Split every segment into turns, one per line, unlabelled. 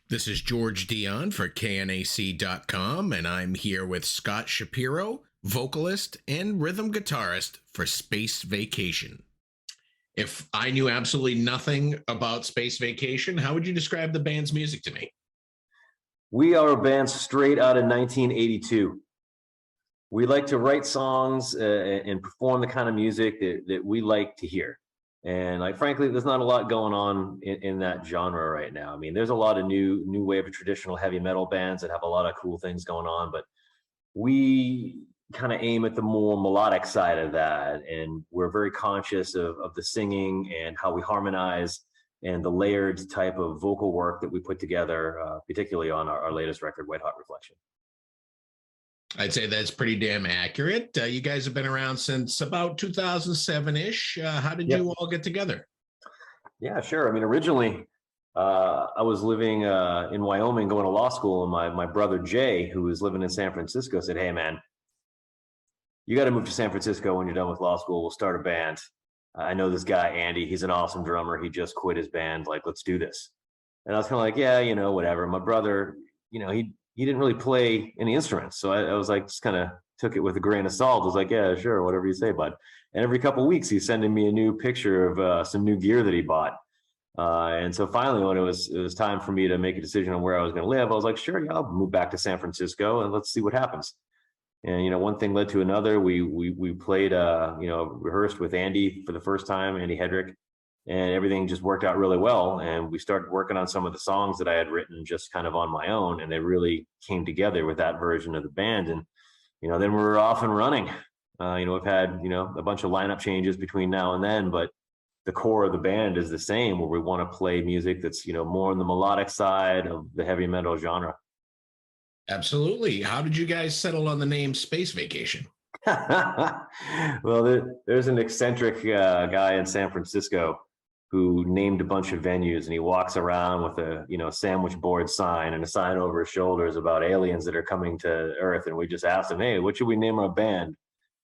This is George Dionne for KNAC.com, and I'm here with Scott Shapiro, vocalist and rhythm guitarist for Space Vacation. If I knew absolutely nothing about Space Vacation, how would you describe the band's music to me?
We are a band straight out of 1982. We like to write songs and perform the kind of music that we like to hear. And like, frankly, there's not a lot going on in that genre right now. I mean, there's a lot of new wave of traditional heavy metal bands that have a lot of cool things going on, but we kind of aim at the more melodic side of that. And we're very conscious of the singing and how we harmonize and the layered type of vocal work that we put together, particularly on our latest record, White Hot Reflection.
I'd say that's pretty damn accurate. You guys have been around since about 2007-ish. How did you all get together?
Yeah, sure. I mean, originally, I was living in Wyoming going to law school, and my brother Jay, who was living in San Francisco, said, "Hey, man, you got to move to San Francisco when you're done with law school. We'll start a band. I know this guy, Andy. He's an awesome drummer. He just quit his band. Like, let's do this." And I was kind of like, yeah, whatever. My brother, he didn't really play any instruments. So I was like, just kind of took it with a grain of salt. I was like, yeah, sure, whatever you say, bud. And every couple of weeks, he's sending me a new picture of some new gear that he bought. And so finally, when it was time for me to make a decision on where I was going to live, I was like, sure, yeah, I'll move back to San Francisco and let's see what happens. And, one thing led to another. We played, rehearsed with Andy for the first time, Andy Hedrick, and everything just worked out really well. And we started working on some of the songs that I had written just kind of on my own, and they really came together with that version of the band. And, then we were off and running. We've had, a bunch of lineup changes between now and then, but the core of the band is the same, where we want to play music that's, more on the melodic side of the heavy metal genre.
Absolutely. How did you guys settle on the name Space Vacation?
Well, there's an eccentric guy in San Francisco who named a bunch of venues, and he walks around with a sandwich board sign and a sign over his shoulders about aliens that are coming to Earth. And we just asked him, "Hey, what should we name our band?"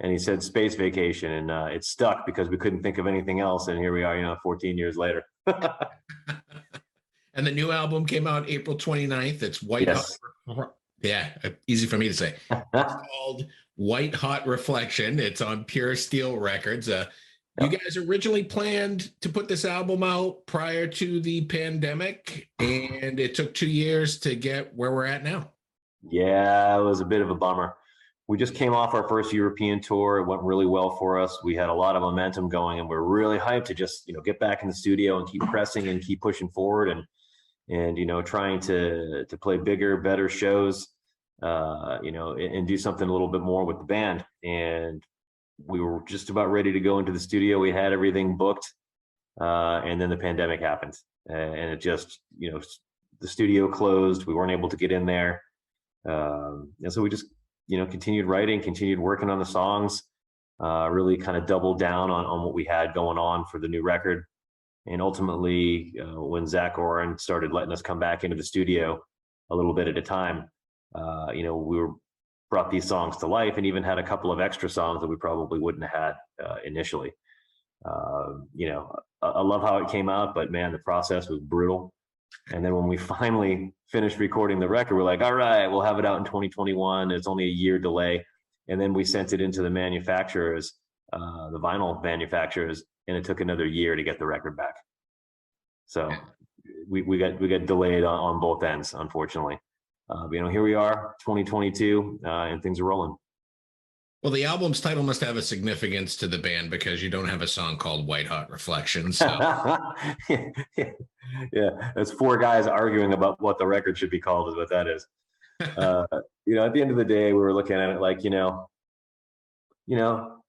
And he said Space Vacation, and it stuck because we couldn't think of anything else. And here we are, 14 years later.
And the new album came out April 29th. It's White Hot. Yeah, easy for me to say. It's called White Hot Reflection. It's on Pure Steel Records. You guys originally planned to put this album out prior to the pandemic, and it took 2 years to get where we're at now.
Yeah, it was a bit of a bummer. We just came off our first European tour. It went really well for us. We had a lot of momentum going, and we're really hyped to just, get back in the studio and keep pressing and keep pushing forward and trying to play bigger, better shows, and do something a little bit more with the band. And we were just about ready to go into the studio. We had everything booked, and then the pandemic happened, and it just, the studio closed. We weren't able to get in there, and so we just, continued writing, continued working on the songs, really kind of doubled down on what we had going on for the new record. And ultimately, when Zach Oren started letting us come back into the studio a little bit at a time, we brought these songs to life, and even had a couple of extra songs that we probably wouldn't have had initially. I love how it came out, but man, the process was brutal. And then when we finally finished recording the record, we're like, all right, we'll have it out in 2021. It's only a year delay. And then we sent it into the manufacturers, the vinyl manufacturers, and it took another year to get the record back. So we got delayed on both ends, unfortunately. Here we are, 2022, and things are rolling.
Well, the album's title must have a significance to the band, because you don't have a song called White Hot Reflection. So.
Yeah, that's four guys arguing about what the record should be called is what that is. At the end of the day, we were looking at it like,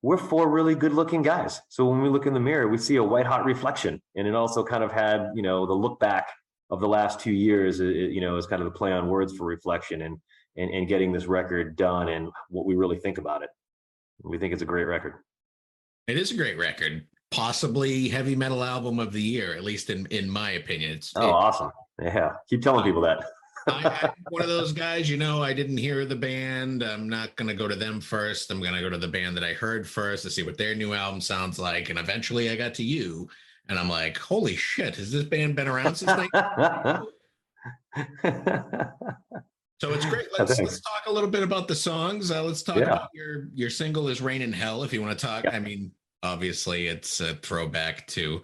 we're four really good looking guys. So when we look in the mirror, we see a white hot reflection. And it also kind of had, the look back of the last 2 years, is kind of a play on words for reflection and getting this record done and what we really think about it. We think it's a great record.
It is a great record. Possibly heavy metal album of the year, at least in my opinion.
Awesome. Yeah. Keep telling people that.
I'm one of those guys, I didn't hear the band. I'm not going to go to them first. I'm going to go to the band that I heard first to see what their new album sounds like. And eventually I got to you, and I'm like, holy shit, has this band been around since 1992? So it's great. Let's talk a little bit about the songs. Let's talk about your single is Rain in Hell. If you want to talk, I mean, obviously it's a throwback to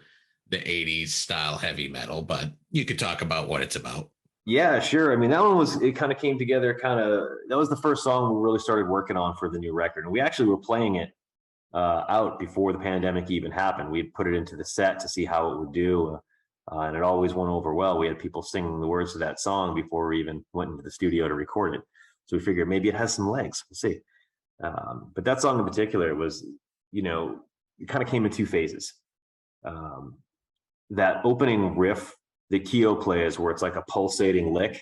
the 80s style heavy metal, but you could talk about what it's about.
Yeah, sure. I mean, that one it kind of came together that was the first song we really started working on for the new record. And we actually were playing it out before the pandemic even happened. We had put it into the set to see how it would do. And it always went over well. We had people singing the words to that song before we even went into the studio to record it. So we figured maybe it has some legs. We'll see. But that song in particular was, it kind of came in two phases. That opening riff that Keo plays, where it's like a pulsating lick,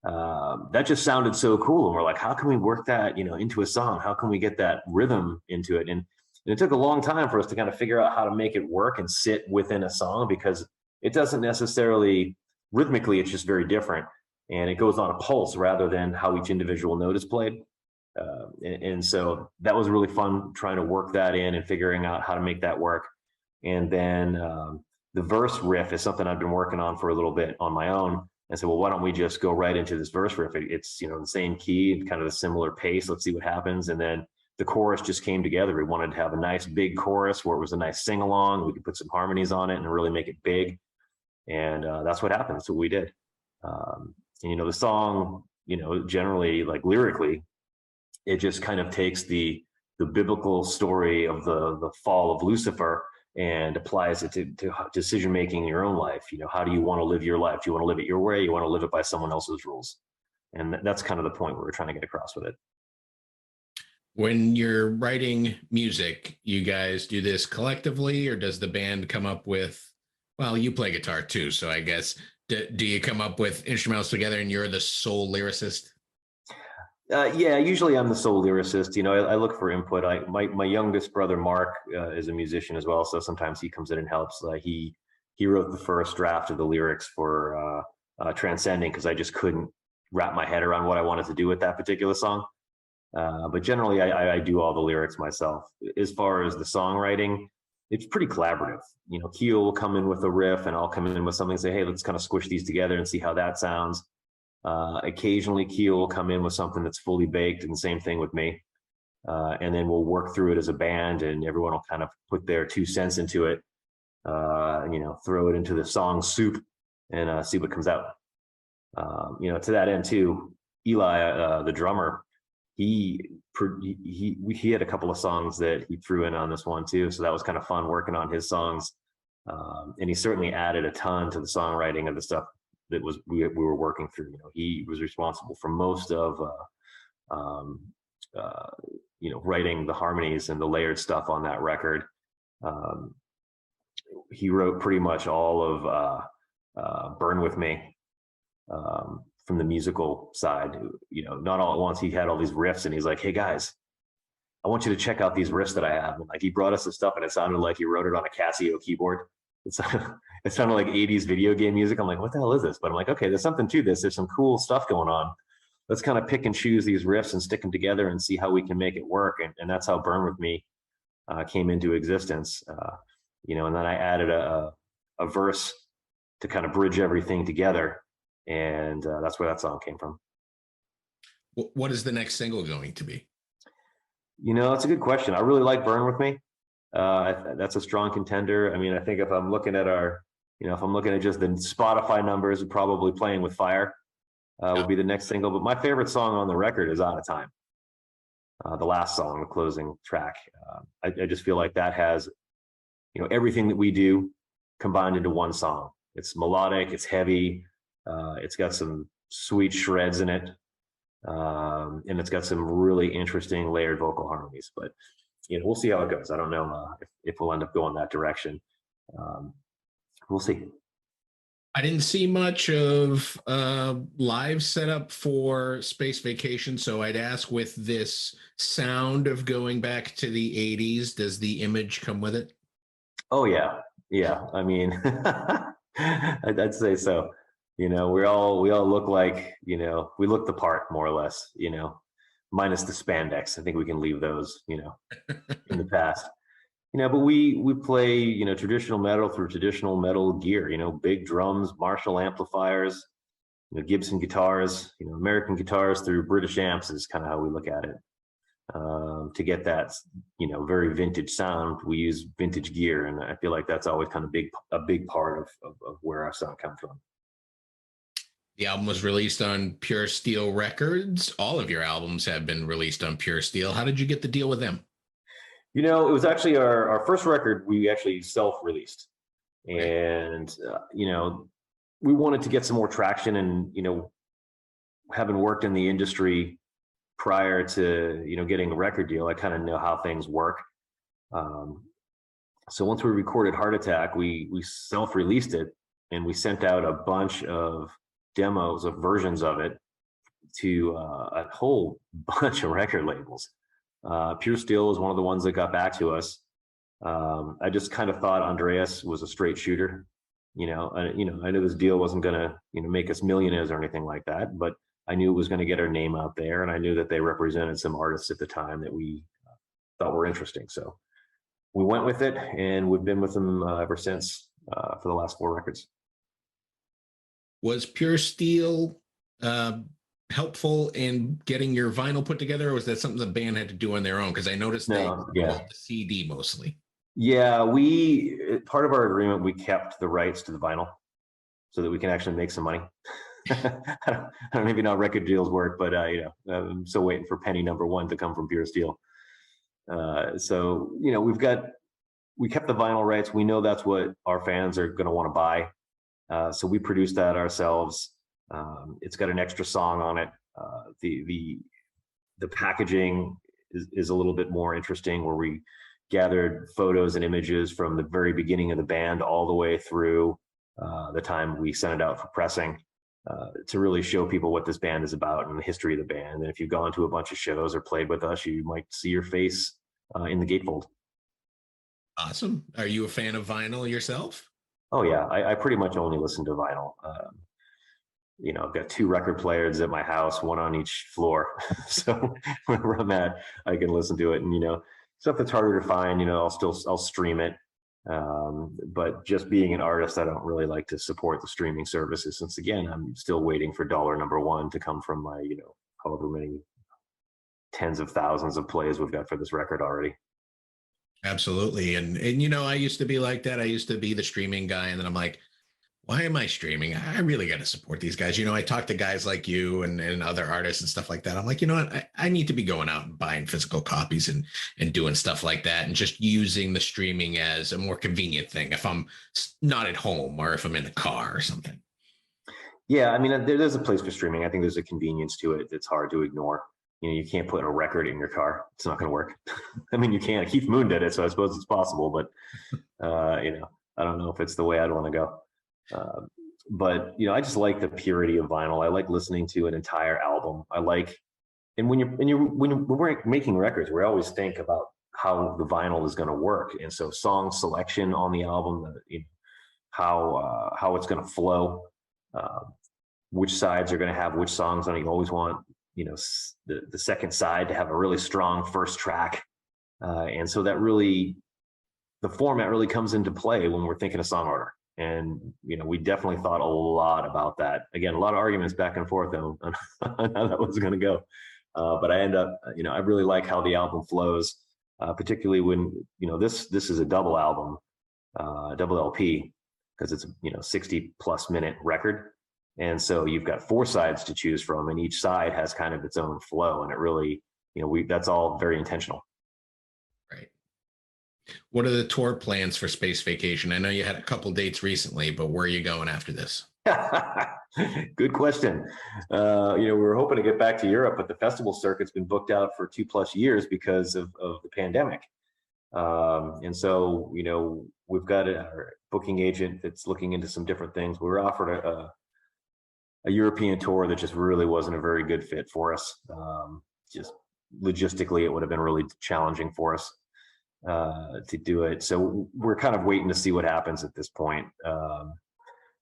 that just sounded so cool. And we're like, how can we work that, into a song? How can we get that rhythm into it? And it took a long time for us to kind of figure out how to make it work and sit within a song, because it doesn't necessarily rhythmically, it's just very different. And it goes on a pulse rather than how each individual note is played. And so that was really fun trying to work that in and figuring out how to make that work. And then the verse riff is something I've been working on for a little bit on my own. And so, well, why don't we just go right into this verse riff? It's, the same key, kind of a similar pace. Let's see what happens. And then the chorus just came together. We wanted to have a nice big chorus where it was a nice sing along. We could put some harmonies on it and really make it big. And that's what happened. That's what we did. And, the song, generally, like lyrically, it just kind of takes the biblical story of the fall of Lucifer and applies it to decision making in your own life. How do you want to live your life? Do you want to live it your way? You want to live it by someone else's rules? And that's kind of the point we're trying to get across with it.
When you're writing music, you guys do this collectively, or does the band come up with, well, you play guitar too, so I guess, do you come up with instrumentals together and you're the sole lyricist?
Yeah, usually I'm the sole lyricist. I look for input. My youngest brother, Mark, is a musician as well. So sometimes he comes in and helps. He wrote the first draft of the lyrics for Transcending, because I just couldn't wrap my head around what I wanted to do with that particular song. But generally, I do all the lyrics myself. As far as the songwriting, it's pretty collaborative. Keo will come in with a riff and I'll come in with something and say, hey, let's kind of squish these together and see how that sounds. Occasionally Keo will come in with something that's fully baked, and the same thing with me. And then we'll work through it as a band, and everyone will kind of put their 2 cents into it, throw it into the song soup and see what comes out. To that end too, Eli, the drummer, he had a couple of songs that he threw in on this one too. So that was kind of fun working on his songs. And he certainly added a ton to the songwriting of the stuff that we were working through. He was responsible for most of writing the harmonies and the layered stuff on that record. He wrote pretty much all of Burn With Me from the musical side. Not all at once. He had all these riffs and he's like, hey guys, I want you to check out these riffs that I have. And he brought us the stuff and it sounded like he wrote it on a Casio keyboard. It sounded like 80s video game music. I'm like, what the hell is this? But I'm like, okay, there's something to this. There's some cool stuff going on. Let's kind of pick and choose these riffs and stick them together and see how we can make it work. And that's how Burn With Me came into existence. And then I added a verse to kind of bridge everything together. And that's where that song came from.
What is the next single going to be?
That's a good question. I really like Burn With Me. That's a strong contender. I mean, I think if I'm looking at if I'm looking at just the Spotify numbers, probably Playing With Fire would be the next single. But my favorite song on the record is Out of Time. The last song, the closing track. I just feel like that has, everything that we do combined into one song. It's melodic, it's heavy, it's got some sweet shreds in it, and it's got some really interesting layered vocal harmonies. But we'll see how it goes. I don't know if we'll end up going that direction. We'll see.
I didn't see much of live setup for Space Vacation, so I'd ask, with this sound of going back to the 80s, does the image come with it?
Oh, yeah. Yeah. I mean, I'd say so. We all look like, we look the part more or less, minus the spandex. I think we can leave those, in the past. But we play, traditional metal through traditional metal gear, big drums, Marshall amplifiers, Gibson guitars, American guitars through British amps is kind of how we look at it. To get that, very vintage sound, we use vintage gear, and I feel like that's always kind of a big part of where our sound comes from.
The album was released on Pure Steel Records. All of your albums have been released on Pure Steel. How did you get the deal with them?
It was actually our first record. We actually self-released, and we wanted to get some more traction, and having worked in the industry prior to getting a record deal, I kind of know how things work. So once we recorded Heart Attack, we self-released it, and we sent out a bunch of demos of versions of it to a whole bunch of record labels. Pure Steel was one of the ones that got back to us. I just kind of thought Andreas was a straight shooter. I knew this deal wasn't going to make us millionaires or anything like that, but I knew it was going to get our name out there, and I knew that they represented some artists at the time that we thought were interesting. So we went with it, and we've been with them ever since for the last 4 records.
Was Pure Steel helpful in getting your vinyl put together, or was that something the band had to do on their own? Because I noticed they wrote the CD mostly. Yeah,
part of our agreement, we kept the rights to the vinyl so that we can actually make some money. I don't know if you know how record deals work, but I'm still waiting for penny number 1 to come from Pure Steel. So we kept the vinyl rights. We know that's what our fans are going to want to buy. So we produced that ourselves. It's got an extra song on it. The packaging is a little bit more interesting, where we gathered photos and images from the very beginning of the band all the way through the time we sent it out for pressing, to really show people what this band is about and the history of the band. And if you've gone to a bunch of shows or played with us, you might see your face in the gatefold.
Awesome. Are you a fan of vinyl yourself?
Oh yeah, I pretty much only listen to vinyl. I've got 2 record players at my house, 1 on each floor. So wherever I'm at, I can listen to it. And stuff that's harder to find, I'll stream it. But just being an artist, I don't really like to support the streaming services, since again, I'm still waiting for dollar number 1 to come from my, however many tens of thousands of plays we've got for this record already.
Absolutely. And I used to be like that. I used to be the streaming guy, and then I'm like, why am I streaming? I really got to support these guys. I talk to guys like you and other artists and stuff like that. I'm like, what? I need to be going out and buying physical copies and doing stuff like that, and just using the streaming as a more convenient thing if I'm not at home or if I'm in the car or something.
Yeah, I mean, there's a place for streaming. I think there's a convenience to it that's hard to ignore. You can't put a record in your car. It's not going to work. I mean, you can. Keith Moon did it, so I suppose it's possible, but I don't know if it's the way I'd want to go. But I just like the purity of vinyl. I like listening to an entire album. And when we're making records, we always think about how the vinyl is going to work, and so song selection on the album, how it's going to flow, which sides are going to have which songs on it. You always want the second side to have a really strong first track, and so that really, the format really comes into play when we're thinking of song order. And, we definitely thought a lot about that. Again, a lot of arguments back and forth on how that was going to go. But I end up, I really like how the album flows, particularly when, this is a double album, double LP, because it's, 60+ minute record. And so you've got 4 sides to choose from, and each side has kind of its own flow. And it really, that's all very intentional.
Right. What are the tour plans for Space Vacation? I know you had a couple dates recently, but where are you going after this?
Good question. We were hoping to get back to Europe, but the festival circuit's been booked out for 2+ years because of the pandemic. And so, we've got our booking agent that's looking into some different things. We were offered a European tour that just really wasn't a very good fit for us. Just logistically, it would have been really challenging for us to do it. So we're kind of waiting to see what happens at this point.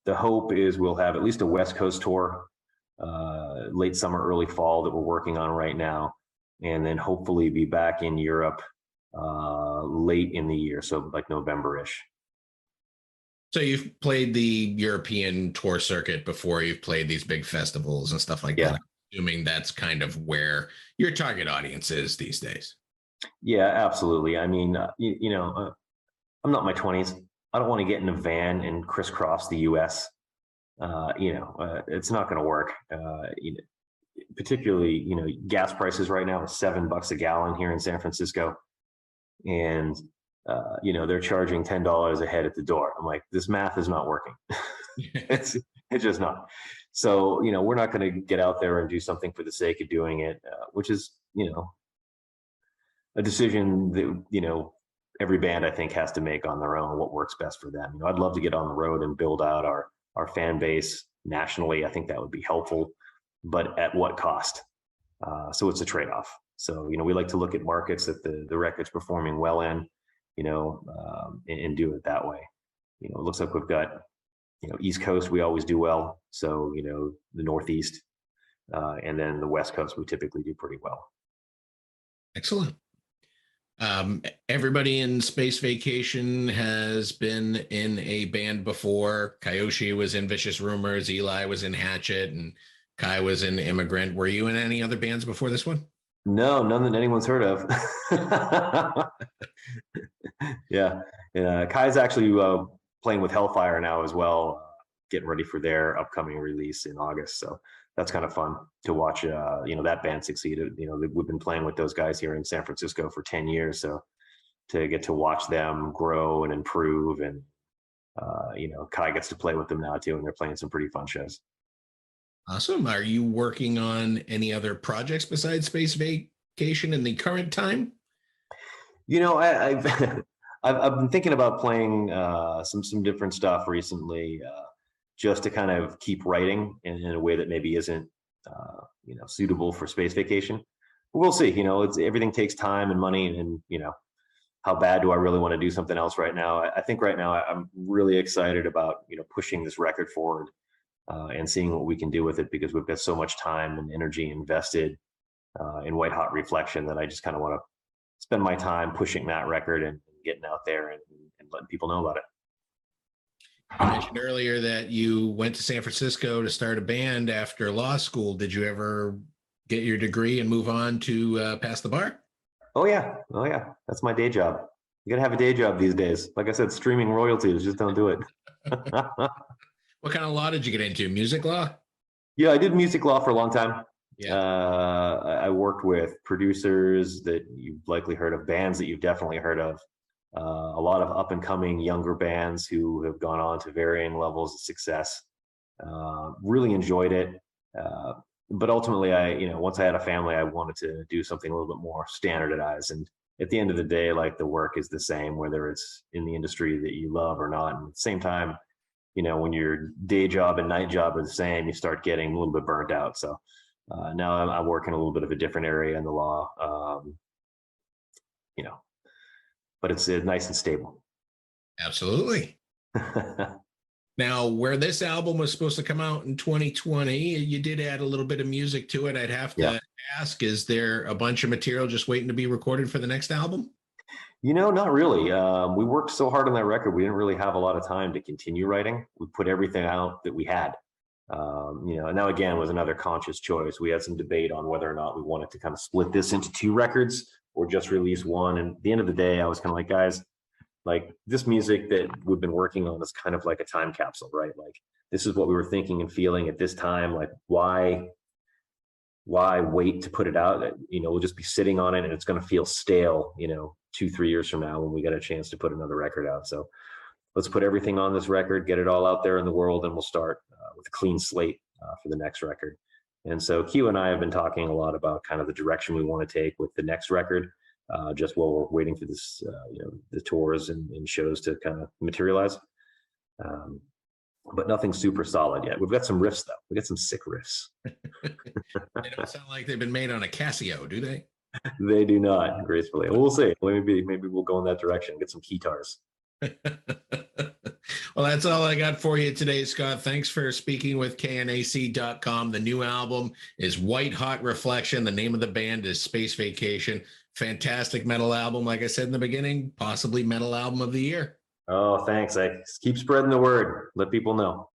The hope is we'll have at least a West Coast tour, late summer, early fall, that we're working on right now, and then hopefully be back in Europe late in the year, so like November-ish.
So you've played the European tour circuit before. You've played these big festivals and stuff like that.
Yeah.
I'm assuming that's kind of where your target audience is these days.
Yeah, absolutely. I mean, I'm not in my 20s. I don't want to get in a van and crisscross the US. It's not going to work. Particularly, gas prices right now is $7 a gallon here in San Francisco. And, they're charging $10 a head at the door. I'm like, this math is not working. It's just not. So, we're not going to get out there and do something for the sake of doing it, which is, a decision that, every band I think has to make on their own, what works best for them. I'd love to get on the road and build out our fan base nationally. I think that would be helpful, but at what cost? So it's a trade-off. So, we like to look at markets that the record's performing well in, and do it that way. It looks like we've got, East Coast, we always do well. So, the Northeast, and then the West Coast, we typically do pretty well.
Excellent. Everybody in Space Vacation has been in a band before. Kyoshi was in Vicious Rumors, Eli was in Hatchet, and Kai was in Immigrant. Were you in any other bands before this one?
No, none that anyone's heard of. Yeah. Kai's actually playing with Hellfire now as well, getting ready for their upcoming release in August. So that's kind of fun to watch, that band succeed. We've been playing with those guys here in San Francisco for 10 years. So to get to watch them grow and improve, and, Kai gets to play with them now too, and they're playing some pretty fun shows.
Awesome. Are you working on any other projects besides Space Vacation in the current time?
I've I've been thinking about playing some different stuff recently, just to kind of keep writing in a way that maybe isn't suitable for Space Vacation. But we'll see. It's everything takes time and money, and how bad do I really want to do something else right now? I think right now I'm really excited about pushing this record forward, and seeing what we can do with it, because we've got so much time and energy invested in White Hot Reflection that I just kind of want to spend my time pushing that record and getting out there and letting people know about it.
You mentioned earlier that you went to San Francisco to start a band after law school. Did you ever get your degree and move on to pass the bar?
Oh yeah. That's my day job. You gotta have a day job these days. Like I said, streaming royalties just don't do it.
What kind of law did you get into? Music law?
Yeah, I did music law for a long time.
Yeah.
I worked with producers that you've likely heard of, bands that you've definitely heard of, a lot of up and coming younger bands who have gone on to varying levels of success. Really enjoyed it. But ultimately, once I had a family, I wanted to do something a little bit more standardized. And at the end of the day, like, the work is the same, whether it's in the industry that you love or not. And at the same time, when your day job and night job are the same, you start getting a little bit burnt out. So now I'm working a little bit of a different area in the law, but it's nice and stable.
Absolutely. Now, where this album was supposed to come out in 2020, you did add a little bit of music to it. I'd have to ask, is there a bunch of material just waiting to be recorded for the next album?
Not really. We worked so hard on that record, we didn't really have a lot of time to continue writing. We put everything out that we had. And now again was another conscious choice. We had some debate on whether or not we wanted to kind of split this into 2 records or just release one. And at the end of the day, I was kind of like, guys, like, this music that we've been working on is kind of like a time capsule, right? Like, this is what we were thinking and feeling at this time. Like, why wait to put it out? We'll just be sitting on it and it's going to feel stale, 2-3 years from now when we get a chance to put another record out. So let's put everything on this record, get it all out there in the world, and we'll start with a clean slate for the next record. And so Q and I have been talking a lot about kind of the direction we want to take with the next record, just while we're waiting for this, the tours and shows to kind of materialize. But nothing super solid yet. We've got some riffs though. We got some sick riffs.
They don't sound like they've been made on a Casio, do they?
They do not, gracefully. We'll see. Maybe we'll go in that direction. Get some guitars.
Well, that's all I got for you today, Scott. Thanks for speaking with KNAC.com. The new album is White Hot Reflection. The name of the band is Space Vacation. Fantastic metal album. Like I said in the beginning, possibly metal album of the year.
Oh, thanks. I keep spreading the word. Let people know.